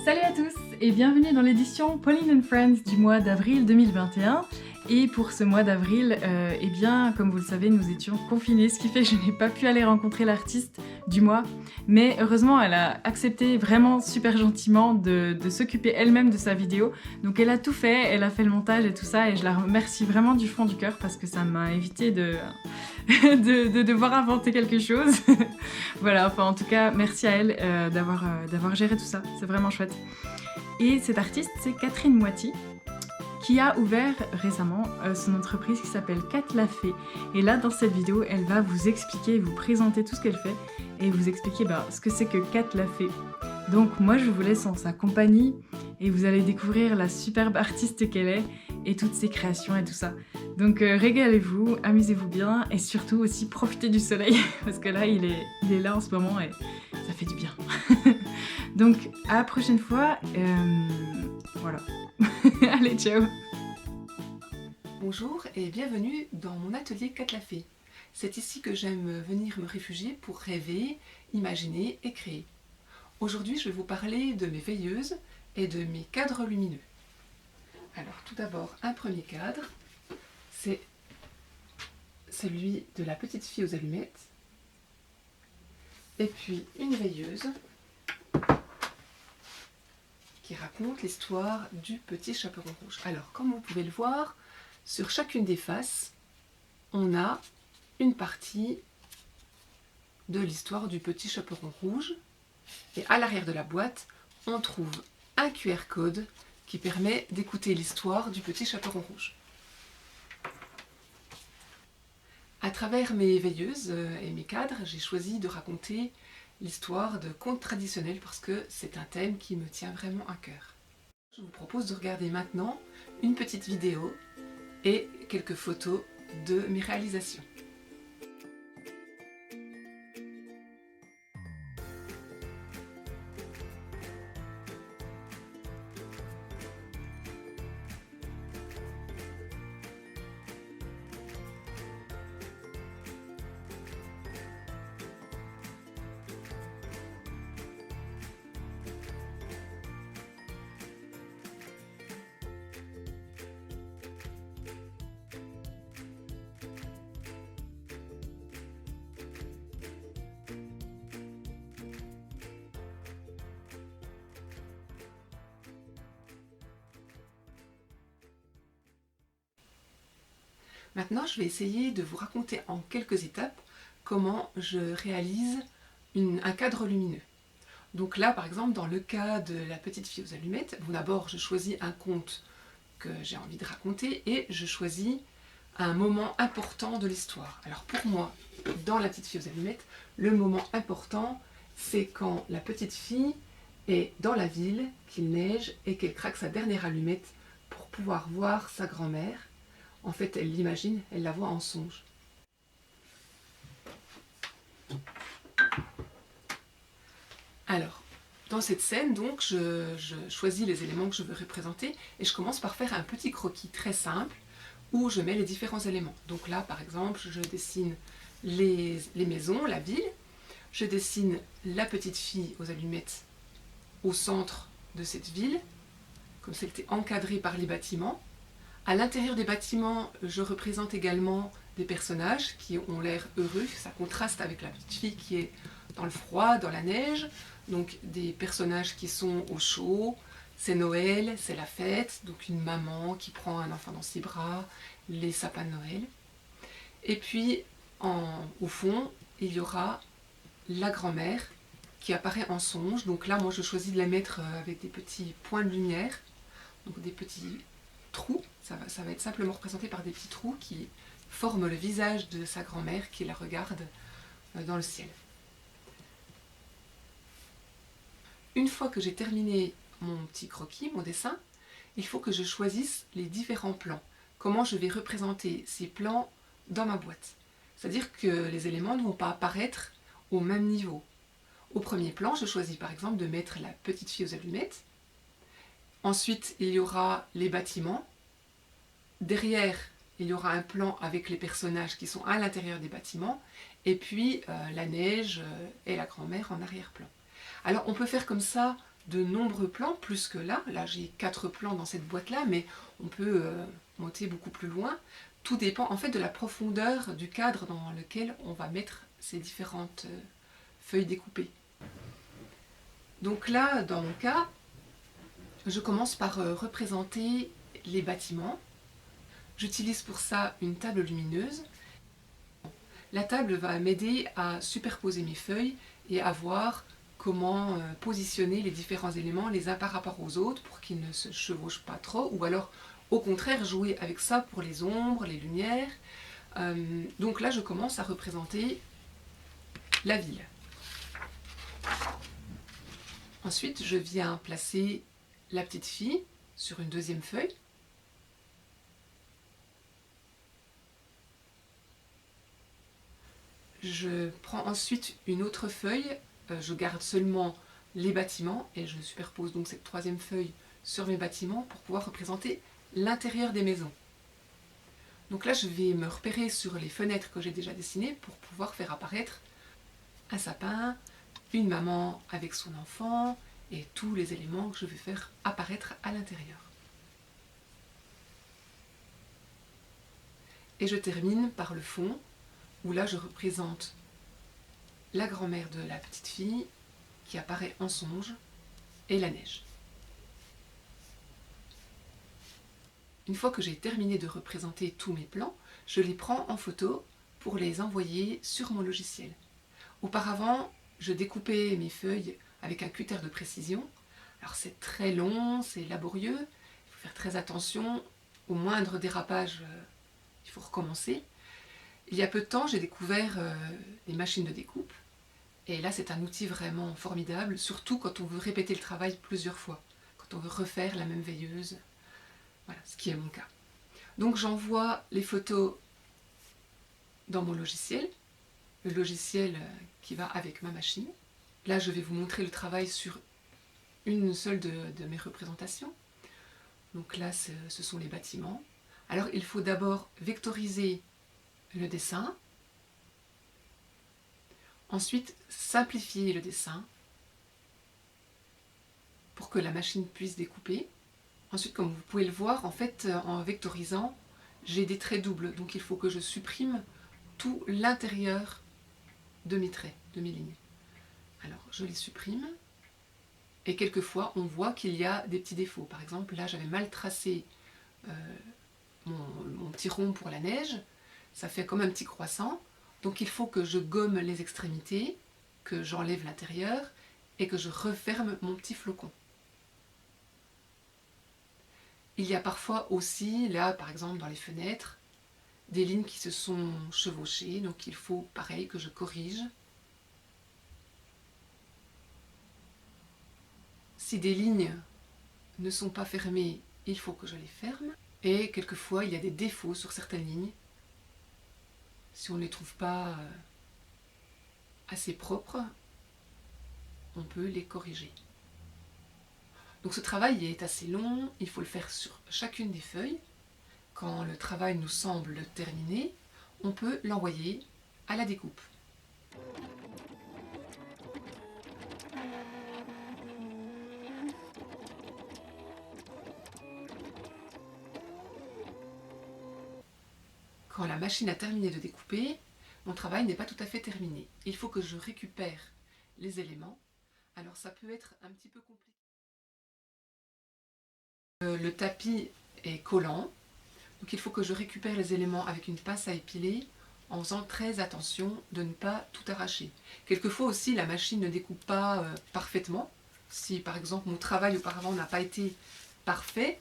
Salut à tous et bienvenue dans l'édition Pauline & Friends du mois d'avril 2021. Et pour ce mois d'avril, eh bien, comme vous le savez, nous étions confinés, ce qui fait que je n'ai pas pu aller rencontrer l'artiste du mois. Mais heureusement, elle a accepté vraiment super gentiment de s'occuper elle-même de sa vidéo. Donc elle a tout fait, elle a fait le montage et tout ça, et je la remercie vraiment du fond du cœur parce que ça m'a évité de devoir inventer quelque chose. Voilà, enfin en tout cas, merci à elle d'avoir géré tout ça, c'est vraiment chouette. Et cette artiste, c'est Catherine Moiti, qui a ouvert récemment son entreprise qui s'appelle Cat la Fée. Et là, dans cette vidéo, elle va vous expliquer, vous présenter tout ce qu'elle fait et vous expliquer ce que c'est que Cat la Fée. Donc moi, je vous laisse en sa compagnie et vous allez découvrir la superbe artiste qu'elle est et toutes ses créations et tout ça. Donc régalez-vous, amusez-vous bien et surtout aussi profitez du soleil parce que là, il est là en ce moment et ça fait du bien. Donc à la prochaine fois, voilà. Allez, ciao. Bonjour et bienvenue dans mon atelier Cat la Fée. C'est ici que j'aime venir me réfugier pour rêver, imaginer et créer. Aujourd'hui, je vais vous parler de mes veilleuses et de mes cadres lumineux. Alors tout d'abord, un premier cadre, c'est celui de la petite fille aux allumettes. Et puis une veilleuse qui raconte l'histoire du petit chaperon rouge. Alors, comme vous pouvez le voir, sur chacune des faces, on a une partie de l'histoire du petit chaperon rouge. Et à l'arrière de la boîte, on trouve un QR code qui permet d'écouter l'histoire du petit chaperon rouge. À travers mes veilleuses et mes cadres, j'ai choisi de raconter l'histoire de contes traditionnels parce que c'est un thème qui me tient vraiment à cœur. Je vous propose de regarder maintenant une petite vidéo et quelques photos de mes réalisations. Maintenant, je vais essayer de vous raconter en quelques étapes comment je réalise un cadre lumineux. Donc là, par exemple, dans le cas de la petite fille aux allumettes, d'abord je choisis un conte que j'ai envie de raconter et je choisis un moment important de l'histoire. Alors pour moi, dans la petite fille aux allumettes, le moment important, c'est quand la petite fille est dans la ville, qu'il neige et qu'elle craque sa dernière allumette pour pouvoir voir sa grand-mère. En fait, elle l'imagine, elle la voit en songe. Alors, dans cette scène, donc, je choisis les éléments que je veux représenter et je commence par faire un petit croquis très simple où je mets les différents éléments. Donc là, par exemple, je dessine les maisons, la ville, je dessine la petite fille aux allumettes au centre de cette ville, comme si elle était encadrée par les bâtiments. À l'intérieur des bâtiments, je représente également des personnages qui ont l'air heureux. Ça contraste avec la petite fille qui est dans le froid, dans la neige. Donc des personnages qui sont au chaud. C'est Noël, c'est la fête. Donc une maman qui prend un enfant dans ses bras, les sapins de Noël. Et puis au fond, il y aura la grand-mère qui apparaît en songe. Donc là, moi je choisis de la mettre avec des petits points de lumière, donc des petits trous. Ça va être simplement représenté par des petits trous qui forment le visage de sa grand-mère qui la regarde dans le ciel. Une fois que j'ai terminé mon petit croquis, mon dessin, il faut que je choisisse les différents plans. Comment je vais représenter ces plans dans ma boîte. C'est-à-dire que les éléments ne vont pas apparaître au même niveau. Au premier plan, je choisis par exemple de mettre la petite fille aux allumettes. Ensuite, il y aura les bâtiments. Derrière, il y aura un plan avec les personnages qui sont à l'intérieur des bâtiments, et puis la neige et la grand-mère en arrière-plan. Alors on peut faire comme ça de nombreux plans, plus que là. Là, j'ai 4 plans dans cette boîte-là, mais on peut monter beaucoup plus loin. Tout dépend en fait de la profondeur du cadre dans lequel on va mettre ces différentes feuilles découpées. Donc là, dans mon cas, je commence par représenter les bâtiments. J'utilise pour ça une table lumineuse. La table va m'aider à superposer mes feuilles et à voir comment positionner les différents éléments les uns par rapport aux autres pour qu'ils ne se chevauchent pas trop, ou alors au contraire jouer avec ça pour les ombres, les lumières. Donc là je commence à représenter la ville. Ensuite je viens placer la petite fille sur une deuxième feuille. Je prends ensuite une autre feuille, je garde seulement les bâtiments et je superpose donc cette troisième feuille sur mes bâtiments pour pouvoir représenter l'intérieur des maisons. Donc là je vais me repérer sur les fenêtres que j'ai déjà dessinées pour pouvoir faire apparaître un sapin, une maman avec son enfant et tous les éléments que je vais faire apparaître à l'intérieur. Et je termine par le fond, où là je représente la grand-mère de la petite fille qui apparaît en songe et la neige. Une fois que j'ai terminé de représenter tous mes plans, je les prends en photo pour les envoyer sur mon logiciel. Auparavant, je découpais mes feuilles avec un cutter de précision. Alors c'est très long, c'est laborieux, il faut faire très attention, au moindre dérapage, il faut recommencer. Il y a peu de temps, j'ai découvert les machines de découpe. Et là, c'est un outil vraiment formidable, surtout quand on veut répéter le travail plusieurs fois, quand on veut refaire la même veilleuse. Voilà, ce qui est mon cas. Donc j'envoie les photos dans mon logiciel, le logiciel qui va avec ma machine. Là, je vais vous montrer le travail sur une seule de mes représentations. Donc là, ce sont les bâtiments. Alors, il faut d'abord vectoriser le dessin, ensuite simplifier le dessin pour que la machine puisse découper. Ensuite, comme vous pouvez le voir, en fait, en vectorisant, j'ai des traits doubles, donc il faut que je supprime tout l'intérieur de mes traits, de mes lignes. Alors, je les supprime, et quelquefois, on voit qu'il y a des petits défauts. Par exemple, là, j'avais mal tracé mon petit rond pour la neige, ça fait comme un petit croissant, donc il faut que je gomme les extrémités, que j'enlève l'intérieur et que je referme mon petit flocon. Il y a parfois aussi, là par exemple dans les fenêtres, des lignes qui se sont chevauchées, donc il faut pareil que je corrige. Si des lignes ne sont pas fermées, il faut que je les ferme. Et quelquefois il y a des défauts sur certaines lignes. Si on ne les trouve pas assez propres, on peut les corriger. Donc ce travail est assez long, il faut le faire sur chacune des feuilles. Quand le travail nous semble terminé, on peut l'envoyer à la découpe. Quand la machine a terminé de découper, mon travail n'est pas tout à fait terminé. Il faut que je récupère les éléments. Alors ça peut être un petit peu compliqué. Le tapis est collant, donc il faut que je récupère les éléments avec une pince à épiler en faisant très attention de ne pas tout arracher. Quelquefois aussi la machine ne découpe pas parfaitement. Si par exemple mon travail auparavant n'a pas été parfait,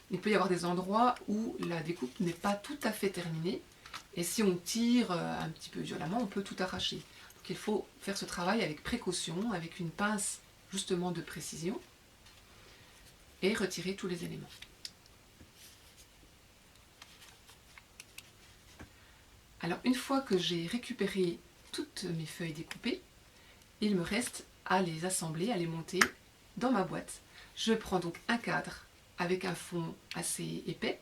il peut y avoir des endroits où la découpe n'est pas tout à fait terminée. Et si on tire un petit peu violemment, on peut tout arracher. Donc il faut faire ce travail avec précaution, avec une pince justement de précision, et retirer tous les éléments. Alors une fois que j'ai récupéré toutes mes feuilles découpées, il me reste à les assembler, à les monter dans ma boîte. Je prends donc un cadre avec un fond assez épais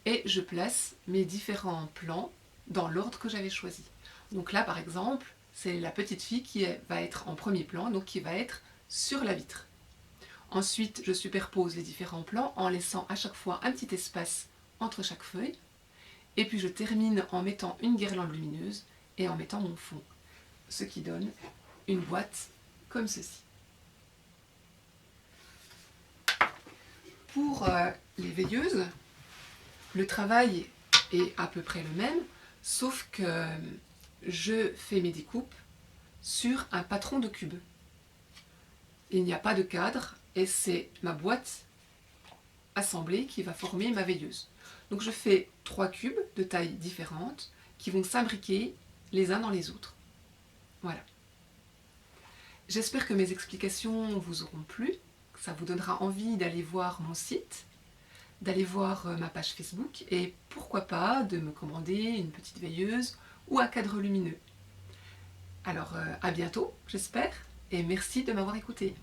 et je place mes différents plans dans l'ordre que j'avais choisi. Donc là par exemple, c'est la petite fille qui va être en premier plan, donc qui va être sur la vitre. Ensuite, je superpose les différents plans en laissant à chaque fois un petit espace entre chaque feuille. Et puis je termine en mettant une guirlande lumineuse et en mettant mon fond, ce qui donne une boîte comme ceci. Pour les veilleuses, le travail est à peu près le même, sauf que je fais mes découpes sur un patron de cube. Il n'y a pas de cadre et c'est ma boîte assemblée qui va former ma veilleuse. Donc je fais 3 cubes de tailles différentes qui vont s'imbriquer les uns dans les autres. Voilà. J'espère que mes explications vous auront plu, que ça vous donnera envie d'aller voir mon site, d'aller voir ma page Facebook et pourquoi pas de me commander une petite veilleuse ou un cadre lumineux. Alors à bientôt, j'espère, et merci de m'avoir écouté.